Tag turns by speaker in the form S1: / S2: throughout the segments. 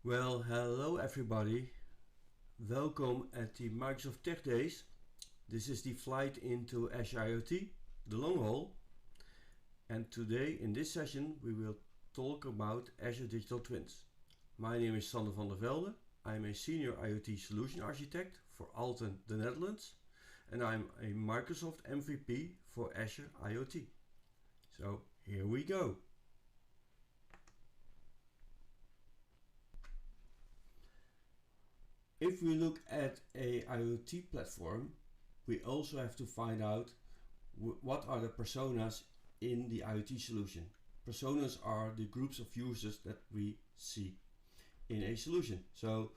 S1: Well, hello everybody. Welcome at the Microsoft Tech Days. This is the flight into Azure IoT, the long haul. And today in this session we will talk about Azure Digital Twins. My name is Sander van der Velde. I am a Senior IoT Solution Architect for Alten, the Netherlands. And I am a Microsoft MVP for Azure IoT. So here we go. If we look at a IoT platform, we also have to find out what are the personas in the IoT solution. Personas are the groups of users that we see in a solution. So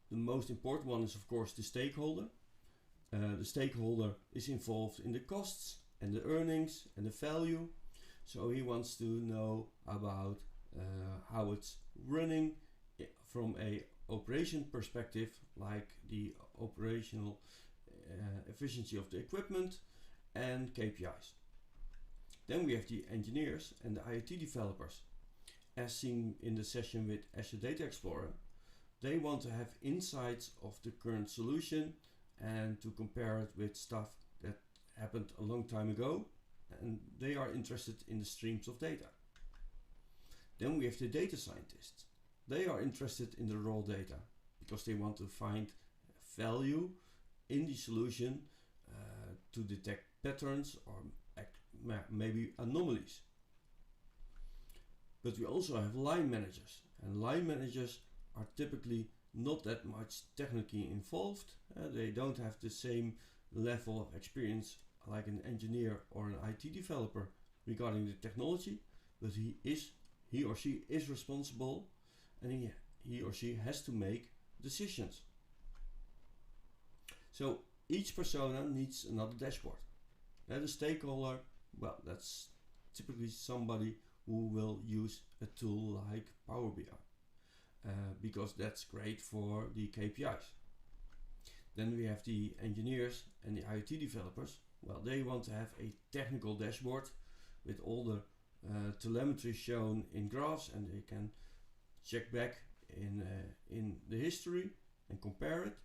S1: the most important one is of course the stakeholder. The stakeholder is involved in the costs and the earnings and the value. So he wants to know about how it's running from a operation perspective, like the operational efficiency of the equipment and KPIs. Then we have the engineers and the IoT developers. As seen in the session with Azure Data Explorer, they want to have insights of the current solution and to compare it with stuff that happened a long time ago, and they are interested in the streams of data. Then we have the data scientists. They are interested in the raw data because they want to find value in the solution to detect patterns or maybe anomalies. But we also have line managers, and line managers are typically not that much technically involved. They don't have the same level of experience like an engineer or an IT developer regarding the technology, but he or she is responsible, and he or she has to make decisions. So each persona needs another dashboard. The stakeholder, well, that's typically somebody who will use a tool like Power BI because that's great for the KPIs. Then we have the engineers and the IoT developers. Well, they want to have a technical dashboard with all the telemetry shown in graphs, and they can check back in the history and compare it.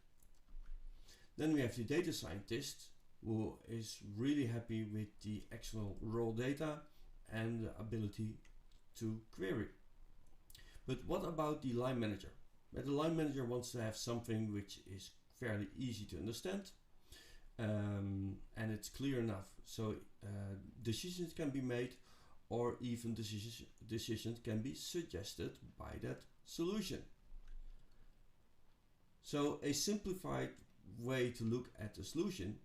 S1: Then we have the data scientist, who is really happy with the actual raw data and the ability to query. But what about the line manager? Well, the line manager wants to have something which is fairly easy to understand and it's clear enough so decisions can be made, or even decisions can be suggested by that solution. So a simplified way to look at the solution,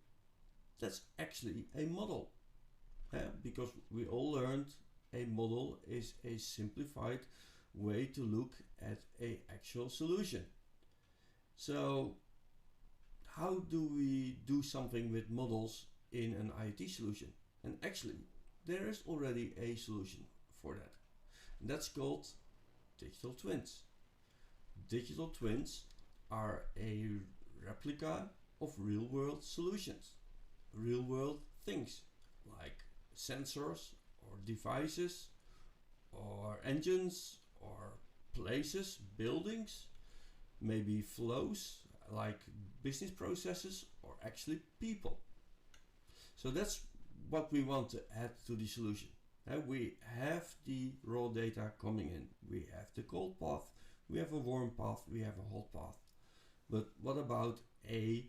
S1: that's actually a model. Because we all learned a model is a simplified way to look at an actual solution. So how do we do something with models in an IoT solution? And actually there is already a solution for that, and that's called Digital Twins. Digital Twins are a replica of real-world solutions, real-world things like sensors or devices or engines or places, buildings, maybe flows like business processes, or actually people. So that's what we want to add to the solution. We have the raw data coming in, we have the cold path, we have a warm path, we have a hot path. But what about a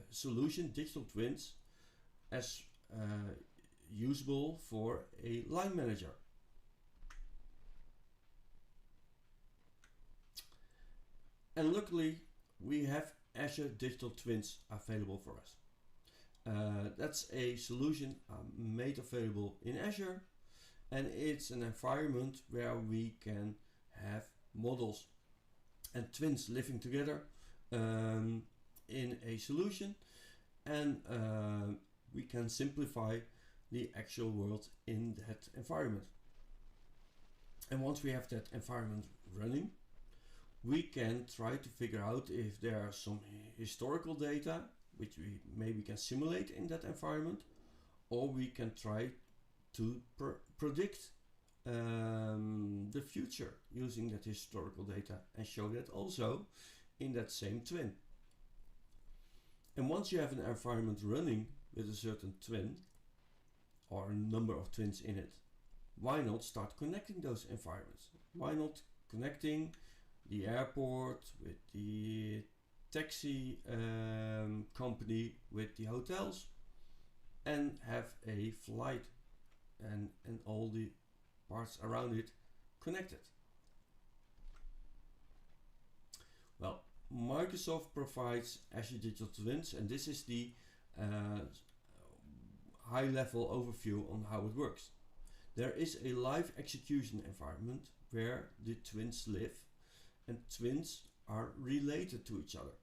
S1: solution, Digital Twins, as usable for a line manager? And luckily we have Azure Digital Twins available for us. That's a solution made available in Azure, and it's an environment where we can have models and twins living together in a solution, and we can simplify the actual world in that environment. And once we have that environment running, we can try to figure out if there are some historical data which we maybe can simulate in that environment, or we can try to predict the future using that historical data and show that also in that same twin. And once you have an environment running with a certain twin or a number of twins in it, why not start connecting those environments? Why not connecting the airport with the taxi company with the hotels and have a flight and all the parts around it connected? Well, Microsoft provides Azure Digital Twins, and this is the high level overview on how it works. There is a live execution environment where the twins live, and twins are related to each other.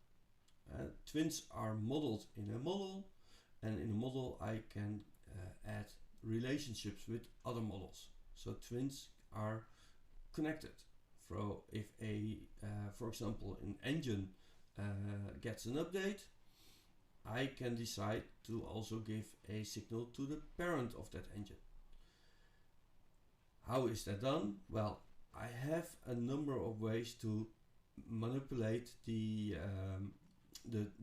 S1: Twins are modeled in a model, and in a model I can add relationships with other models. So twins are connected. So if for example, an engine gets an update, I can decide to also give a signal to the parent of that engine. How is that done? Well, I have a number of ways to manipulate the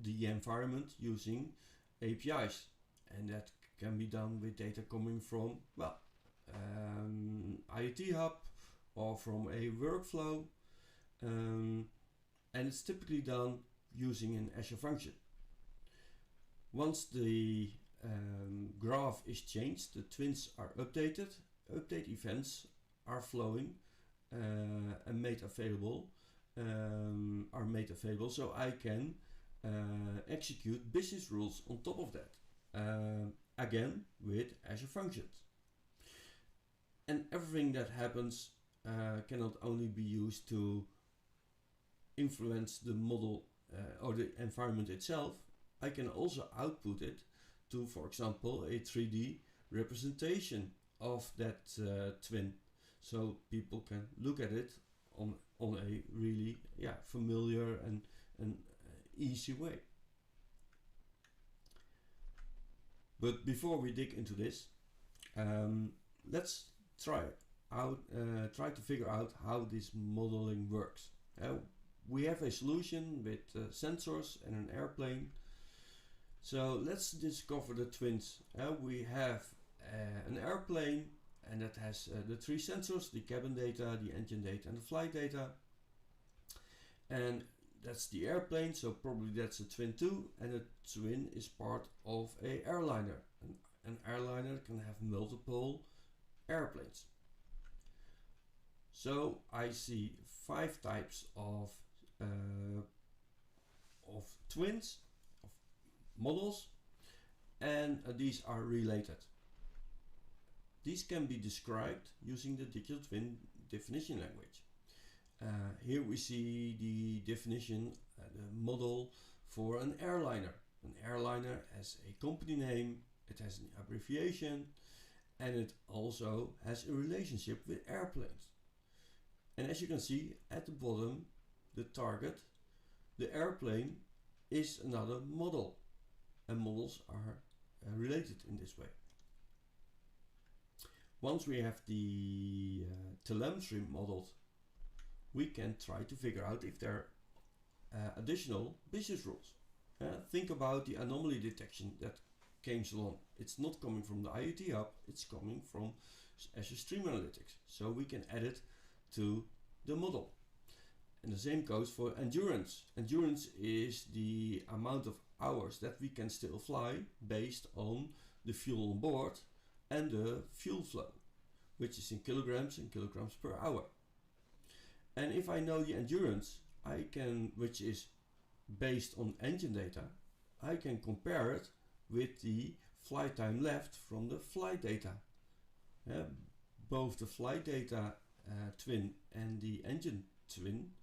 S1: environment using APIs, and that can be done with data coming from, well, IoT Hub or from a workflow, and it's typically done using an Azure function. Once the graph is changed, the twins are updated, update events are flowing and made available, so I can execute business rules on top of that, again with Azure functions. And everything that happens cannot only be used to influence the model or the environment itself. I can also output it to, for example, a 3D representation of that twin, so people can look at it on a really familiar and easy way. But before we dig into this, let's try to figure out how this modeling works. We have a solution with sensors and an airplane. So let's discover the twins. We have an airplane, and that has the three sensors: the cabin data, the engine data, and the flight data. And that's the airplane, so probably that's a twin too, and a twin is part of a airliner. An airliner can have multiple airplanes. So I see 5 types of twins, of models, and these are related. These can be described using the digital twin definition language. Here we see the definition, the model for an airliner. An airliner has a company name, it has an abbreviation, and it also has a relationship with airplanes. And as you can see at the bottom, the target, the airplane, is another model, and models are related in this way. Once we have the telemetry modeled, we can try to figure out if there are additional business rules. Think about the anomaly detection that came along. It's not coming from the IoT Hub, it's coming from Azure Stream Analytics. So we can add it to the model. And the same goes for endurance. Endurance is the amount of hours that we can still fly based on the fuel on board and the fuel flow, which is in kilograms and kilograms per hour. And if I know the endurance, I can, which is based on engine data, I can compare it with the flight time left from the flight data. Both the flight data twin and the engine twin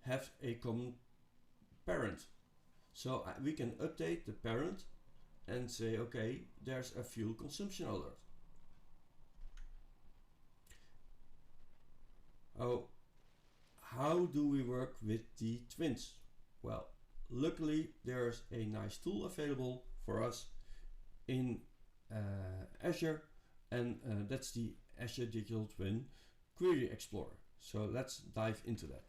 S1: have a common parent. So we can update the parent and say, okay, there's a fuel consumption alert. Oh, how do we work with the twins? Well, luckily there's a nice tool available for us in Azure, and that's the Azure Digital Twin Query Explorer. So let's dive into that.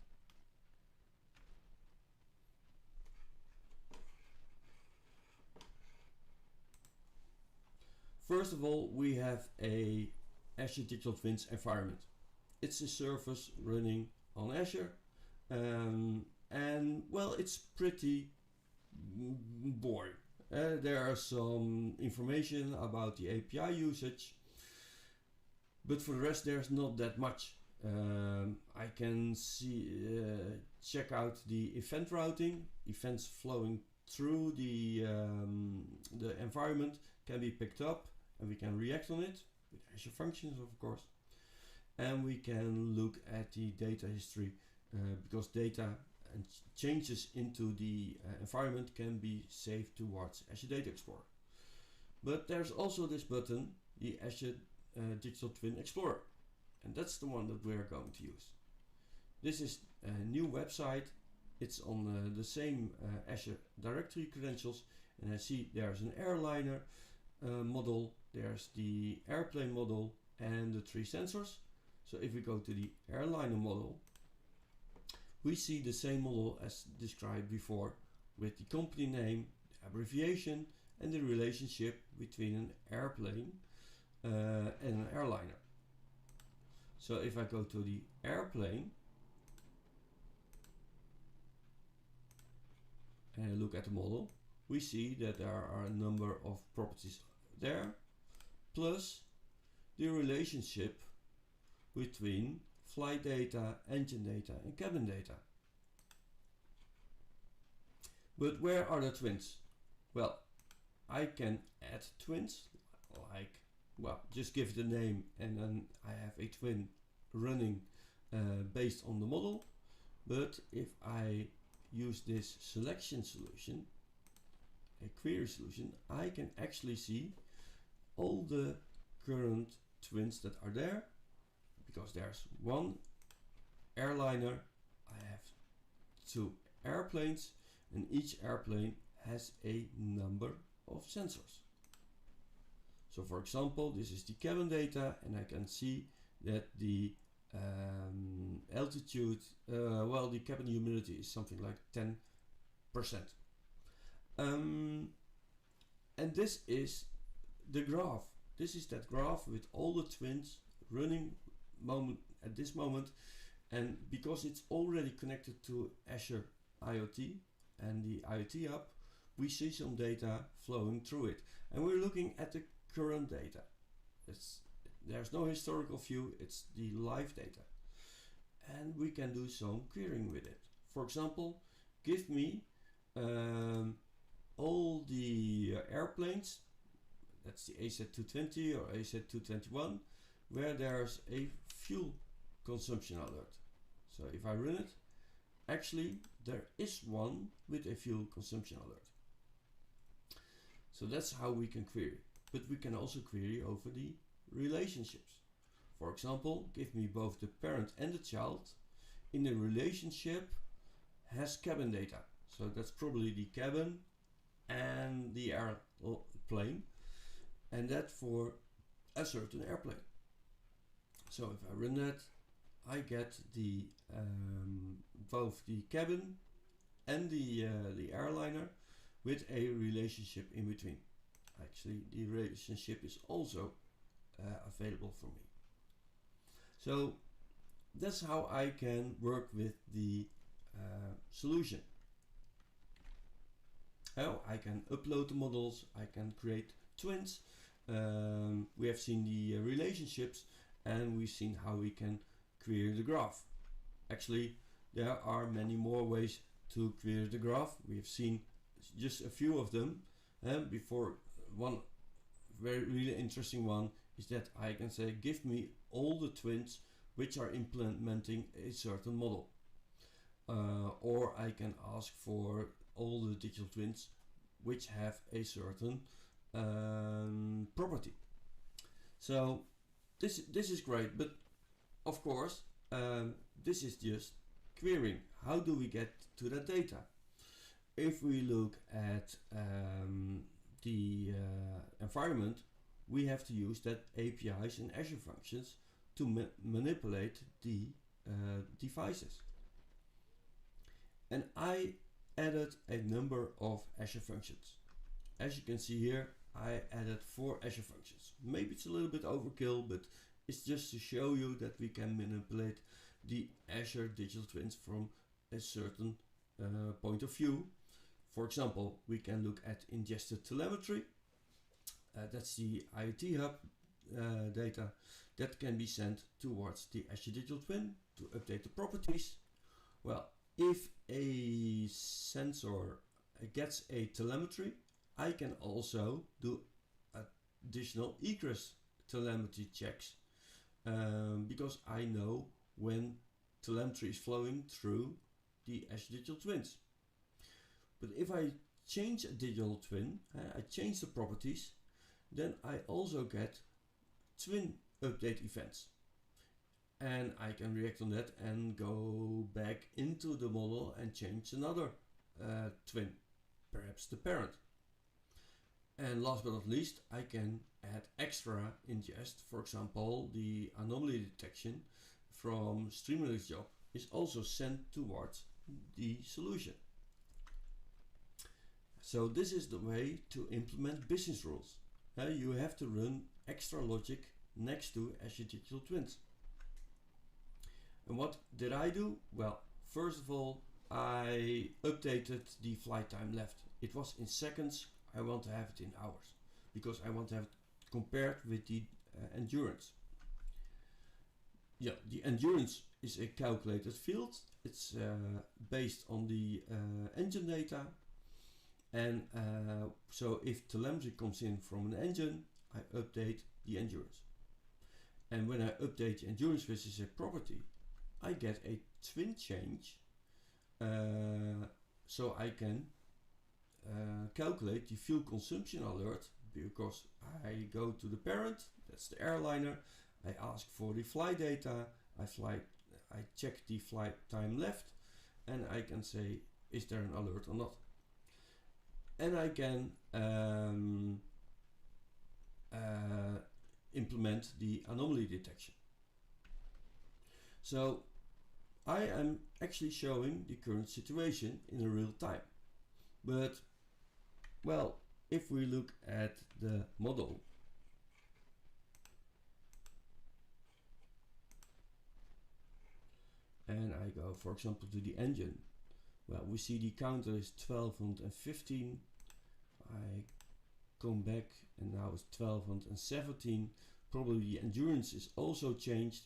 S1: First of all, we have a Azure Digital Twins environment. It's a service running on Azure, and well, it's pretty boring. There are some information about the API usage, but for the rest there's not that much. I can check out the event routing, events flowing through the environment can be picked up, and we can react on it with Azure Functions, of course. And we can look at the data history because data and changes into the environment can be saved towards Azure Data Explorer. But there's also this button, the Azure Digital Twin Explorer, and that's the one that we're going to use. This is a new website. It's on the same Azure directory credentials, and I see there's an airliner model, there's the airplane model, and the 3 sensors. So if we go to the airliner model, we see the same model as described before, with the company name, the abbreviation, and the relationship between an airplane and an airliner. So if I go to the airplane and look at the model, we see that there are a number of properties there, plus the relationship between flight data, engine data, and cabin data. But where are the twins? Well, I can add twins, like, well, just give it a name and then I have a twin running based on the model. But if I use this selection solution, a query solution, I can actually see all the current twins that are there, because there's one airliner, I have 2 airplanes, and each airplane has a number of sensors. So for example, this is the cabin data, and I can see that the altitude, well, the cabin humidity is something like 10%. And this is the graph. This is that graph with all the twins running at this moment, and because it's already connected to Azure IoT and the IoT app, we see some data flowing through it, and we're looking at the current data. There's no historical view, it's the live data, and we can do some querying with it. For example, give me all the airplanes, that's the AZ220 or AZ221, where there's a fuel consumption alert. So if I run it, actually there is one with a fuel consumption alert. So that's how we can query. But we can also query over the relationships. For example, give me both the parent and the child in a relationship has cabin data. So that's probably the cabin and the airplane, and that for a certain airplane. So if I run that, I get the both the cabin and the airliner with a relationship in between. Actually, the relationship is also available for me. So that's how I can work with the solution. How I can upload the models, I can create twins. We have seen the relationships, and we've seen how we can query the graph. Actually, there are many more ways to query the graph. We have seen just a few of them. Before, one very really interesting one is that I can say, give me all the twins which are implementing a certain model. Or I can ask for all the digital twins which have a certain property. So this is great, but of course this is just querying. How do we get to that data? If we look at the environment, we have to use that APIs and Azure functions to manipulate the devices. And I added a number of Azure functions. As you can see here, I added 4 Azure functions. Maybe it's a little bit overkill, but it's just to show you that we can manipulate the Azure Digital Twins from a certain point of view. For example, we can look at ingested telemetry. That's the IoT hub data that can be sent towards the Azure Digital Twin to update the properties. Well, if a sensor gets a telemetry, I can also do additional egress telemetry checks because I know when telemetry is flowing through the Azure Digital Twins. But if I change a digital twin, I change the properties, then I also get twin update events. And I can react on that and go back into the model and change another twin, perhaps the parent. And last but not least, I can add extra ingest. For example, the anomaly detection from Streamlina's job is also sent towards the solution. So this is the way to implement business rules. You have to run extra logic next to Azure Digital Twins. And what did I do? Well, first of all, I updated the flight time left. It was in seconds. I want to have it in hours because I want to have it compared with the endurance. Yeah, the endurance is a calculated field. It's based on the engine data. And so if telemetry comes in from an engine, I update the endurance. And when I update the endurance, which is a property, I get a twin change. So I can calculate the fuel consumption alert because I go to the parent, that's the airliner. I ask for the flight data. I check the flight time left, and I can say, is there an alert or not? And I can implement the anomaly detection. So I am actually showing the current situation in real time. But, well, if we look at the model, and I go, for example, to the engine, well, we see the counter is 1215. I come back and now it's 1217. Probably the endurance is also changed.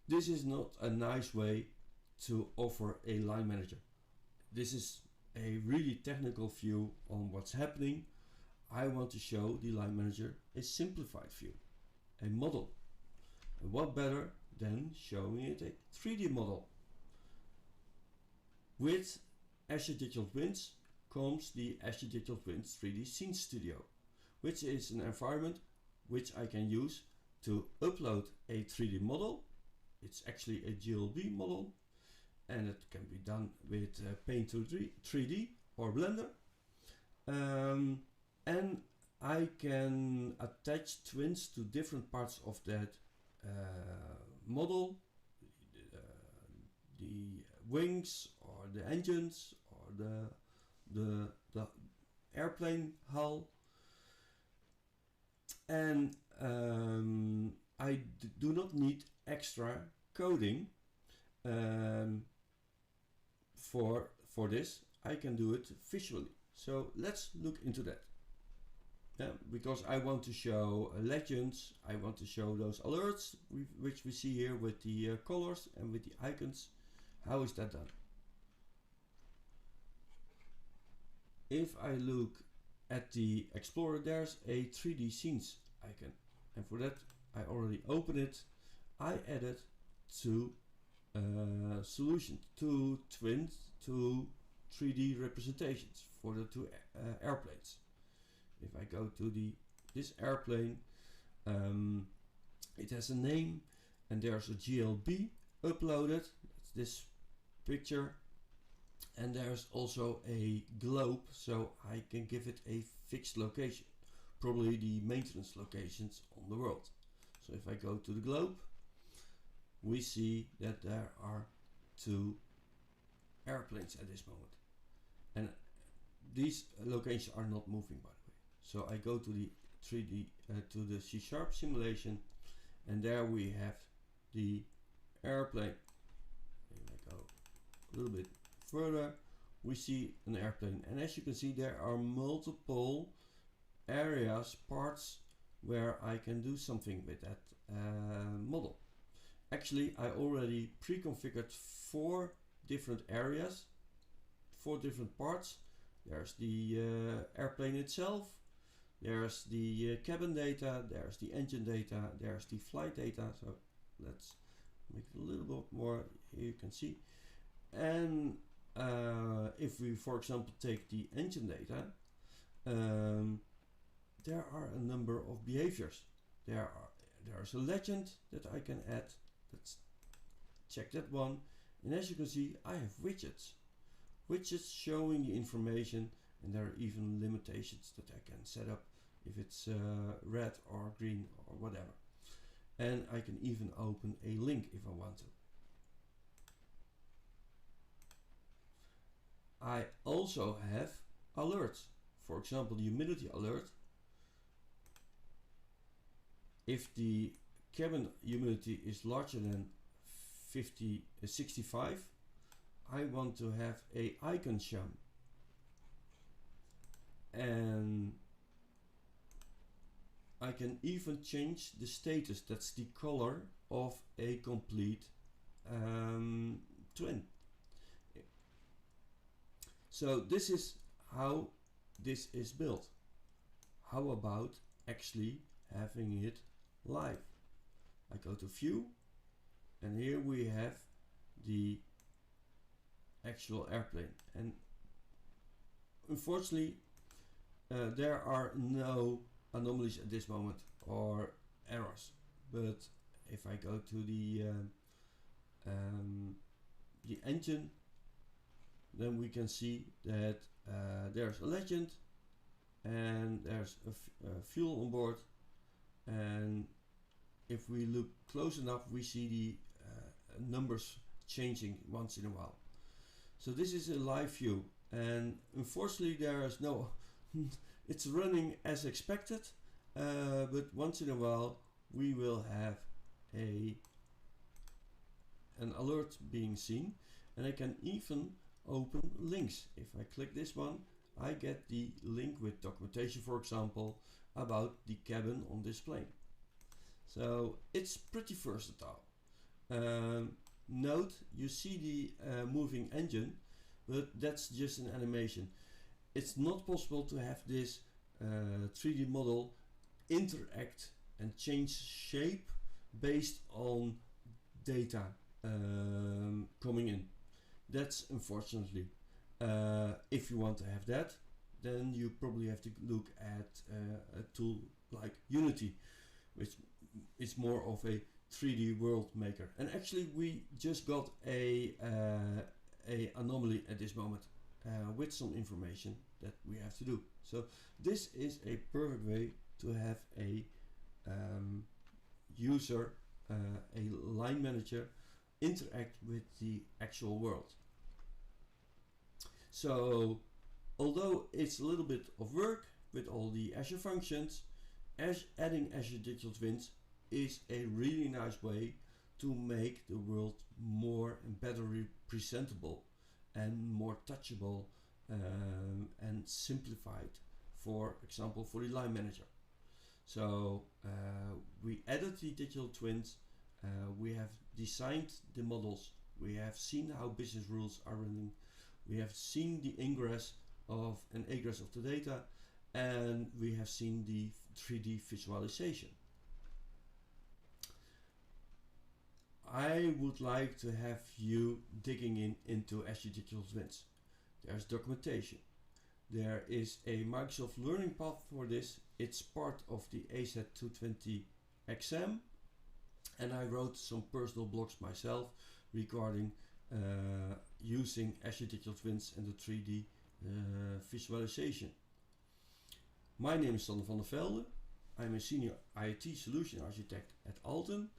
S1: This is not a nice way to offer a line manager. This is a really technical view on what's happening. I want to show the line manager a simplified view, a model. And what better than showing it a 3D model? With Azure Digital Twins comes the Azure Digital Twins 3D Scene Studio, which is an environment which I can use to upload a 3D model. It's actually a GLB model, and it can be done with Paint 3D or Blender. And I can attach twins to different parts of that model, the wings or the engines or the airplane hull. And I do not need extra coding for this. I can do it visually. So let's look into that. Because I want to show legends, I want to show those alerts which we see here with the colors and with the icons. How is that done? If I look at the Explorer, there's a 3D scenes icon, and for that I already opened it. I added two solutions, two twins, two 3D representations for the two airplanes. If I go to this airplane, it has a name and there's a GLB uploaded. That's this picture, and there's also a globe, so I can give it a fixed location. probably the maintenance locations on the world. So if I go to the globe, we see that there are 2 airplanes at this moment, and these locations are not moving, by the way. So I go to the 3D to the C# simulation, and there we have the airplane. And I go a little bit further, we see an airplane, and as you can see, there are multiple areas, parts where I can do something with that model. Actually, I already pre-configured 4 different areas, 4 different parts. There's the airplane itself, there's the cabin data, there's the engine data, there's the flight data. So let's make it a little bit more, here you can see. And if we, for example, take the engine data, there are a number of behaviors. There's a legend that I can add. Let's check that one. And as you can see, I have widgets. Widgets showing the information, and there are even limitations that I can set up if it's red or green or whatever. And I can even open a link if I want to. I also have alerts. For example, the humidity alert. If the cabin humidity is larger than 65, I want to have a icon shown. And I can even change the status, that's the color of a complete twin. So this is how this is built. How about actually having it live? I go to view, and here we have the actual airplane, and unfortunately there are no anomalies at this moment or errors. But if I go to the engine, then we can see that there's a legend, and there's a fuel on board, and if we look close enough, we see the numbers changing once in a while. So this is a live view, and unfortunately there is no it's running as expected, but once in a while we will have an alert being seen, and I can even open links. If I click this one, I get the link with documentation, for example, about the cabin on this plane. So it's pretty versatile. Note, you see the moving engine, but that's just an animation. It's not possible to have this 3D model interact and change shape based on data coming in. That's unfortunately. If you want to have that, then you probably have to look at a tool like Unity, which is more of a 3D world maker. And actually we just got a anomaly at this moment with some information that we have to do. So this is a perfect way to have a user, a line manager, interact with the actual world. So although it's a little bit of work with all the Azure functions, adding Azure Digital Twins is a really nice way to make the world more and better presentable and more touchable and simplified, for example, for the line manager. So we added the digital twins, we have designed the models, we have seen how business rules are running, we have seen the ingress of and egress of the data, and we have seen the 3D visualization. I would like to have you digging into Azure Digital Twins. There's documentation. There is a Microsoft Learning Path for this. It's part of the AZ220 exam, and I wrote some personal blogs myself regarding using Azure Digital Twins and the 3D visualization. My name is Sander van der Velde. I'm a Senior IoT Solution Architect at Alten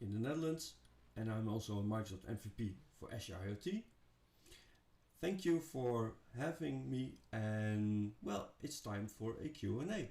S1: in the Netherlands, and I'm also a Microsoft MVP for Azure IoT. Thank you for having me, and well, it's time for a Q&A.